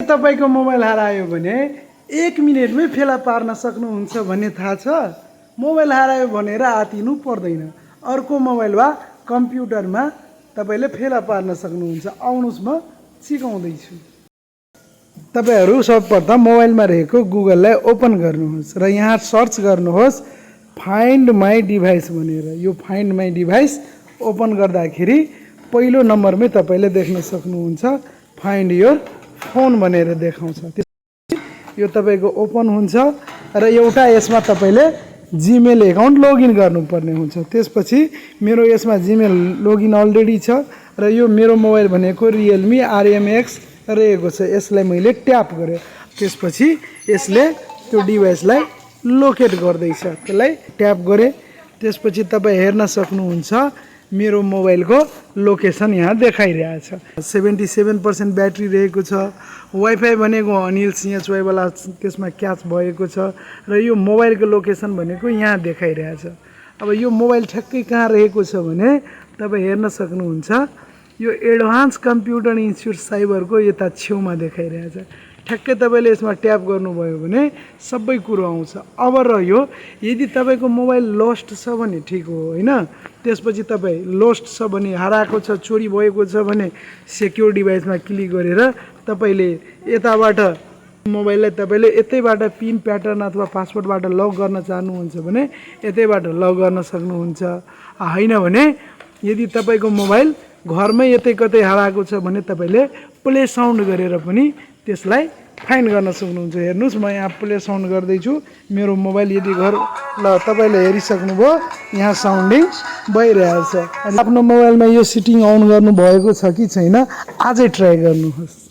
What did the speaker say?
तपाईको मोबाइल हरायो भने 1 मिनेटमै फेला पार्न सक्नुहुन्छ भन्ने थाहा छ। मोबाइल हरायो भनेर आतिनु पर्दैन। अर्को मोबाइल वा कम्प्युटरमा तपाईले फेला पार्न सक्नुहुन्छ। आउनुस् म सिकाउँदै छु। तपाईहरु सर्वप्रथम मोबाइलमा रहेको गुगललाई ओपन गर्नुहोस् र यहाँ सर्च गर्नुहोस् फाइन्ड माई डिभाइस भनेर। यो फाइन्ड माई डिभाइस ओपन गर्दाखेरि पहिलो नम्बरमै तपाईले देख्न सक्नुहुन्छ फाइन्ड योर फोन भनेर देखाउँछ। यो तपाईको ओपन हुन्छ र एउटा यसमा तपाईले जीमेल एकाउन्ट लगइन गर्नुपर्ने हुन्छ। त्यसपछि मेरो यसमा जीमेल लगइन अलरेडी छ र यो मेरो मोबाइल भनेको Realme RMX रहेको छ। यसलाई मैले ट्याप गरे। त्यसपछि यसले त्यो डिभाइसलाई लोकेट गर्दैछ। त्यसलाई ट्याप गरे। त्यसपछि तपाई हेर्न सक्नुहुन्छ मेरो मोबाइलको लोकेसन यहाँ देखाइरहेछ। 77% ब्याट्री रहेको छ। वाइफाई भनेको अनिल सिंह चोइवाला त्यसमा क्याच भएको छ र यो मोबाइलको लोकेसन भनेको यहाँ देखाइरहेछ। अब यो मोबाइल ठ्याक्कै कहाँ रहेको छ भने तपाई हेर्न सक्नुहुन्छ यो एडभान्स कम्प्युटर इन्स्टिट्युट साइबरको यता छेउमा देखाइरहेछ। ठ्याक्कै तपाईले यसमा ट्याप गर्नुभयो भने सबै कुरो आउँछ। अब रह्यो यदि तपाईको मोबाइल लस्ट छ भने ठीक हो हैन। त्यसपछि तपाई लस्ट छ भने हराएको छ चोरी भएको छ भने सेक्युर डिभाइसमा क्लिक गरेर तपाईले यताबाट मोबाइललाई तपाईले यतैबाट पिन प्याटर्न अथवा पासवर्डबाट लक गर्न चाहनुहुन्छ भने यतैबाट लक गर्न सक्नुहुन्छ। हैन भने यदि तपाईको मोबाइल घरमै यतै कतै हराएको छ भने तपाईले प्ले साउन्ड गरेर पनि त्यसलाई फाइन्ड गर्न सक्नुहुन्छ। हेर्नुस् म यहाँ प्ले साउन्ड गर्दै छु। मेरो मोबाइल यदि घर ल तपाईले हेरिसक्नुभयो यहाँ साउन्डिङ भइरहेछ। आफ्नो मोबाइलमा यो सेटिङ अन गर्नु भएको छ कि छैन आजै ट्राई गर्नुहोस्।